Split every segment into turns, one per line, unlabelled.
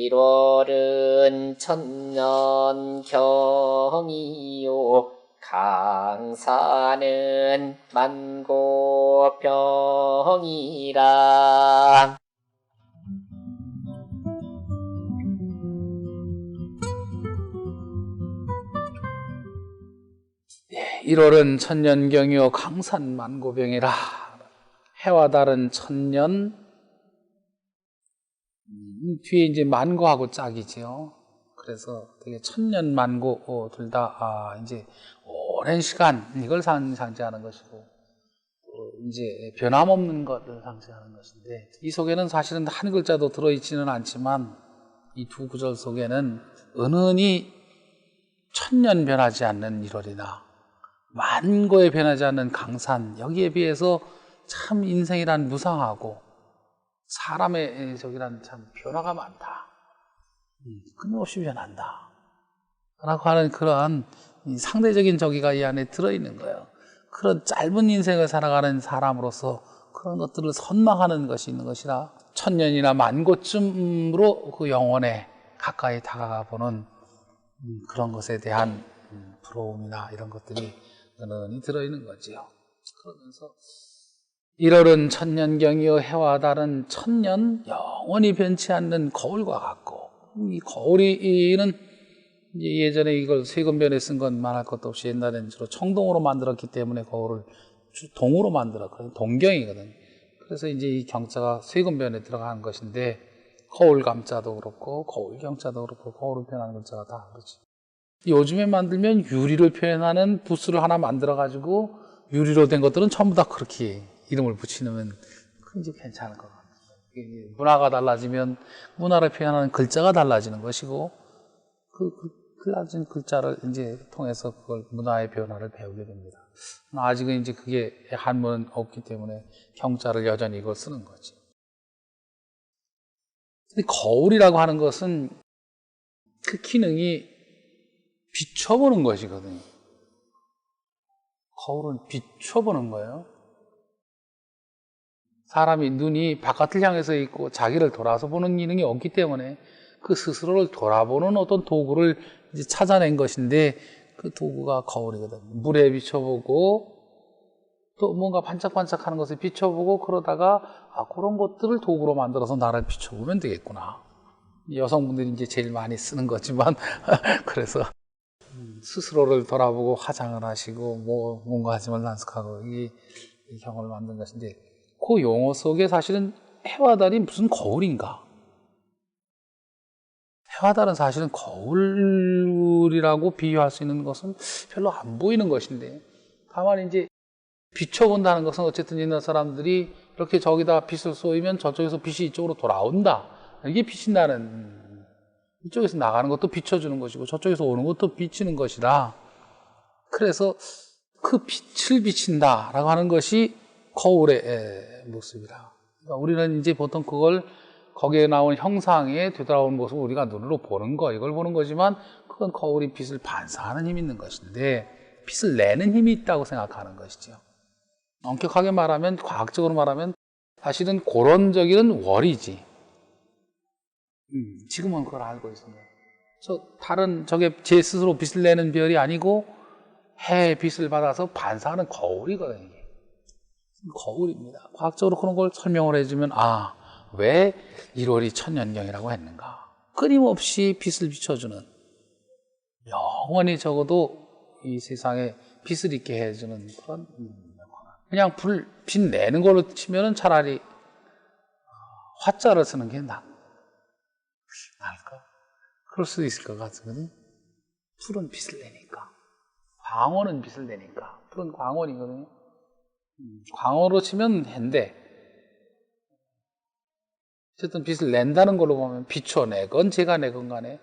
1월은 천년경이요 강산은 만고병이라.
1월은 천년경이요 강산만고병이라. 해와 달은 천년, 뒤에 이제 만고하고 짝이지요. 그래서 되게 천년만고 둘 다 이제 오랜 시간 이걸 상징하는 것이고, 이제 변함없는 것을 상징하는 것인데, 이 속에는 사실은 한 글자도 들어있지는 않지만 이 두 구절 속에는 은은히 천년 변하지 않는 1월이나 만고에 변하지 않는 강산, 여기에 비해서 참 인생이란 무상하고 사람의 저기란 참 변화가 많다. 끊임없이 변한다. 라고 하는 그러한 상대적인 저기가 이 안에 들어있는 거예요. 그런 짧은 인생을 살아가는 사람으로서 그런 것들을 선망하는 것이 있는 것이라, 천년이나 만고쯤으로 그 영혼에 가까이 다가가 보는 그런 것에 대한 부러움이나 이런 것들이 은은히 들어있는 거지요. 그러면서 1월은 천년경이요 해와 달은 천년 영원히 변치 않는 거울과 같고, 이 거울이는 예전에 이걸 세금변에 쓴 건 말할 것도 없이 옛날에는 주로 청동으로 만들었기 때문에 거울을 동으로 만들었거든요. 동경이거든요. 그래서 이제 이 경자가 세금변에 들어가는 것인데, 거울 감자도 그렇고 거울 경자도 그렇고 거울을 표현하는 글자가 다 그렇지. 요즘에 만들면 유리를 표현하는 부스를 하나 만들어 가지고 유리로 된 것들은 전부 다 그렇게 이름을 붙이면 이제 괜찮을 것 같아요. 문화가 달라지면 문화를 표현하는 글자가 달라지는 것이고, 그 달라진 글자를 이제 통해서 그걸 문화의 변화를 배우게 됩니다. 아직은 이제 그게 한문은 없기 때문에 경자를 여전히 이걸 쓰는 거지. 근데 거울이라고 하는 것은 그 기능이 비춰보는 것이거든요. 거울은 비춰보는 거예요. 사람이 눈이 바깥을 향해서 있고 자기를 돌아서 보는 기능이 없기 때문에 그 스스로를 돌아보는 어떤 도구를 이제 찾아낸 것인데, 그 도구가 거울이거든. 물에 비춰보고 또 뭔가 반짝반짝하는 것을 비춰보고, 그러다가 그런 것들을 도구로 만들어서 나를 비춰보면 되겠구나. 여성분들이 이제 제일 많이 쓰는 거지만 그래서 스스로를 돌아보고 화장을 하시고 뭔가 하지만 단속하고 이 경험을 만든 것인데, 그 용어 속에 사실은 해와 달이 무슨 거울인가? 해와 달은 사실은 거울이라고 비유할 수 있는 것은 별로 안 보이는 것인데, 다만 이제 비춰본다는 것은 어쨌든 있는 사람들이 이렇게 저기다 빛을 쏘이면 저쪽에서 빛이 이쪽으로 돌아온다. 이게 비친다는, 이쪽에서 나가는 것도 비춰주는 것이고 저쪽에서 오는 것도 비치는 것이라, 그래서 그 빛을 비친다라고 하는 것이 거울의 모습이라. 그러니까 우리는 이제 보통 그걸 거기에 나온 형상에 되돌아오는 모습을 우리가 눈으로 보는 거, 이걸 보는 거지만, 그건 거울이 빛을 반사하는 힘이 있는 것인데, 빛을 내는 힘이 있다고 생각하는 것이죠. 엄격하게 말하면, 과학적으로 말하면 사실은 그런 저기는 월이지. 지금은 그걸 알고 있습니다. 다른 저게 제 스스로 빛을 내는 별이 아니고 해의 빛을 받아서 반사하는 거울이거든요. 이게. 거울입니다. 과학적으로 그런 걸 설명을 해주면, 왜 1월이 천년경이라고 했는가? 끊임없이 빛을 비춰주는, 영원히 적어도 이 세상에 빛을 있게 해주는 그런, 그냥 빛 내는 걸로 치면은 차라리 화자를 쓰는 게 나을까? 그럴 수도 있을 것 같거든요. 풀은 빛을 내니까, 광원은 빛을 내니까, 풀은 광원이거든요. 광원으로 치면 해인데, 어쨌든 빛을 낸다는 걸로 보면 비춰내건 제가 내건 간에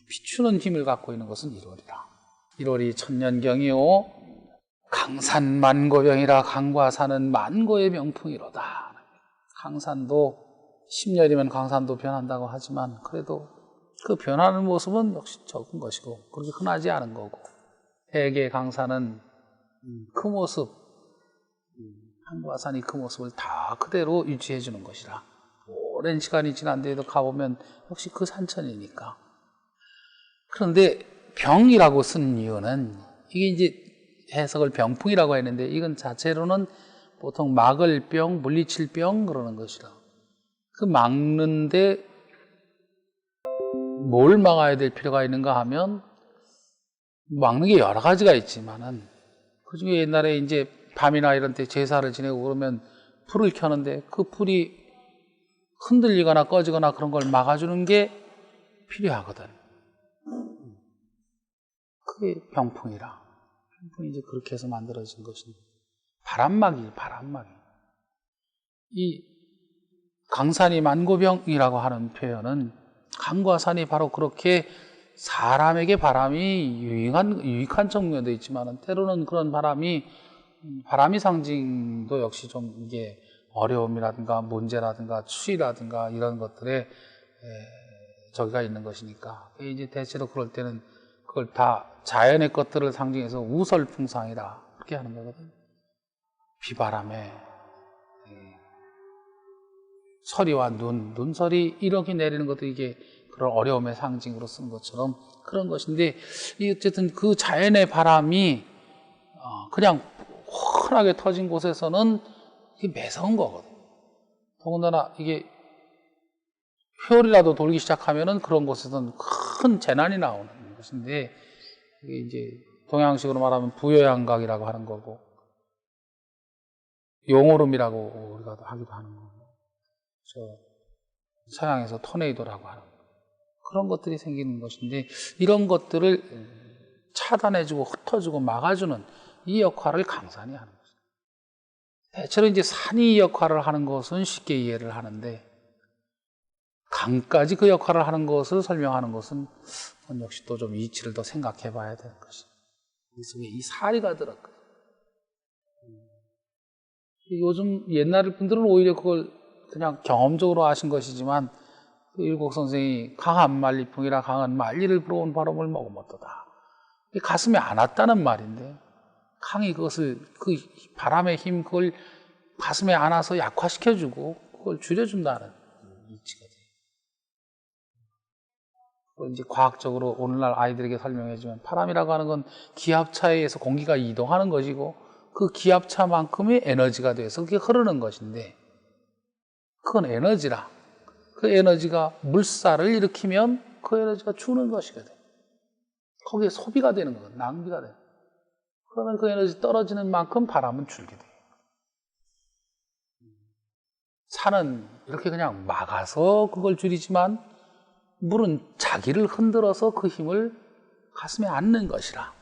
비추는 힘을 갖고 있는 것은 1월이라. 1월이 천년경이요 강산만고병이라. 강과 산은 만고의 명풍이로다. 강산도 10년이면 강산도 변한다고 하지만, 그래도 그 변하는 모습은 역시 적은 것이고 그렇게 흔하지 않은 거고, 해계 강산은 그 모습, 산과 산이 그 모습을 다 그대로 유지해 주는 것이라. 오랜 시간이 지난 뒤에도 가보면 역시 그 산천이니까. 그런데 병이라고 쓴 이유는 이게 이제 해석을 병풍이라고 했는데 이건 자체로는 보통 막을 병, 물리칠 병 그러는 것이라. 그 막는데 뭘 막아야 될 필요가 있는가 하면 막는 게 여러 가지가 있지만은 그 중에 옛날에 이제 밤이나 이런 때 제사를 지내고 그러면 불을 켜는데 그 불이 흔들리거나 꺼지거나 그런 걸 막아주는 게 필요하거든. 그게 병풍이라. 병풍이 이제 그렇게 해서 만들어진 것인데 바람막이. 이 강산이 만고병이라고 하는 표현은 강과 산이 바로 그렇게 사람에게 바람이 유익한 측면도 있지만 때로는 그런 바람이 상징도 역시 좀 이게 어려움이라든가 문제라든가 추위라든가 이런 것들에 저기가 있는 것이니까 이제 대체로 그럴 때는 그걸 다 자연의 것들을 상징해서 우설풍상이다 그렇게 하는 거거든. 비바람에 서리와 눈설이 이렇게 내리는 것도 이게 그런 어려움의 상징으로 쓰는 것처럼 그런 것인데 어쨌든 그 자연의 바람이 그냥 환하게 터진 곳에서는 이게 매서운 거거든. 더군다나 이게 회오리라도 돌기 시작하면은 그런 곳에서는 큰 재난이 나오는 것인데 이게 이제 동양식으로 말하면 부여양각이라고 하는 거고 용오름이라고 우리가 하기도 하는 거고 서양에서 토네이도라고 하는 그런 것들이 생기는 것인데 이런 것들을 차단해주고 흩어주고 막아주는 이 역할을 강산이 하는 것입니다. 대체로 이제 산이 이 역할을 하는 것은 쉽게 이해를 하는데 강까지 그 역할을 하는 것을 설명하는 것은 역시 또 좀 이치를 더 생각해 봐야 되는 것입니다. 이 속에 이 사리가 들었거든요. 요즘 옛날 분들은 오히려 그걸 그냥 경험적으로 아신 것이지만 그 일곡 선생이 강한 말리풍이라 강한 말리를 불어온 바람을 먹으면 어떠다. 가슴에 안 왔다는 말인데 강이 그것을 그 바람의 힘 그걸 가슴에 안아서 약화시켜주고 그걸 줄여준다는 이치가 돼요. 그걸 이제 과학적으로 오늘날 아이들에게 설명해주면 바람이라고 하는 건 기압차에 의해서 공기가 이동하는 것이고 그 기압차만큼의 에너지가 돼서 그게 흐르는 것인데 그건 에너지라. 그 에너지가 물살을 일으키면 그 에너지가 주는 것이거든. 거기에 소비가 되는 거거든. 낭비가 돼. 그러면 그 에너지 떨어지는 만큼 바람은 줄게 돼. 산은 이렇게 그냥 막아서 그걸 줄이지만 물은 자기를 흔들어서 그 힘을 가슴에 안는 것이라.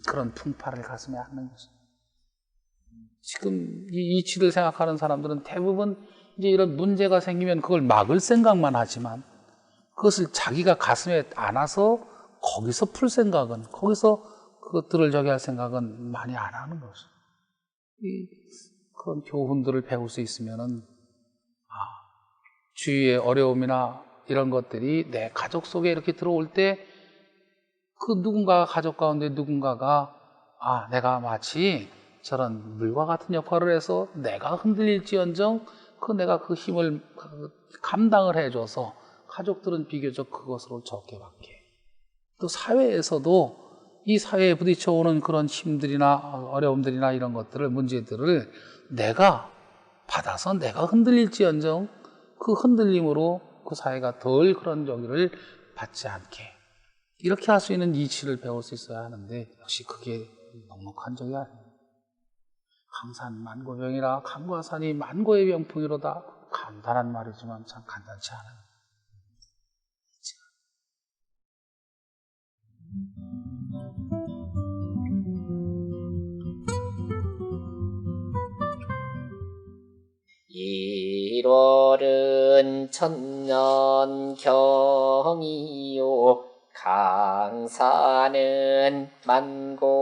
그런 풍파를 가슴에 안는 것이다. 지금 이 이치를 생각하는 사람들은 대부분 이제 이런 문제가 생기면 그걸 막을 생각만 하지만 그것을 자기가 가슴에 안아서 거기서 풀 생각은 거기서 그것들을 저기 할 생각은 많이 안 하는 것이죠. 그런 교훈들을 배울 수 있으면은 주위의 어려움이나 이런 것들이 내 가족 속에 이렇게 들어올 때 그 누군가 가족 가운데 누군가가 내가 마치 저런 물과 같은 역할을 해서 내가 흔들릴지언정 내가 그 힘을 감당을 해줘서 가족들은 비교적 그것으로 적게 받게. 또 사회에서도 이 사회에 부딪혀오는 그런 힘들이나 어려움들이나 이런 것들을 문제들을 내가 받아서 내가 흔들릴지언정 그 흔들림으로 그 사회가 덜 그런 저기를 받지 않게 이렇게 할 수 있는 이치를 배울 수 있어야 하는데 역시 그게 넉넉한 적이 아닙니다. 강산 만고병이라 강과 산이 만고의 병풍이로다. 간단한 말이지만 참 간단치 않아요.
일월은 천년경이요 강산은 만고병이라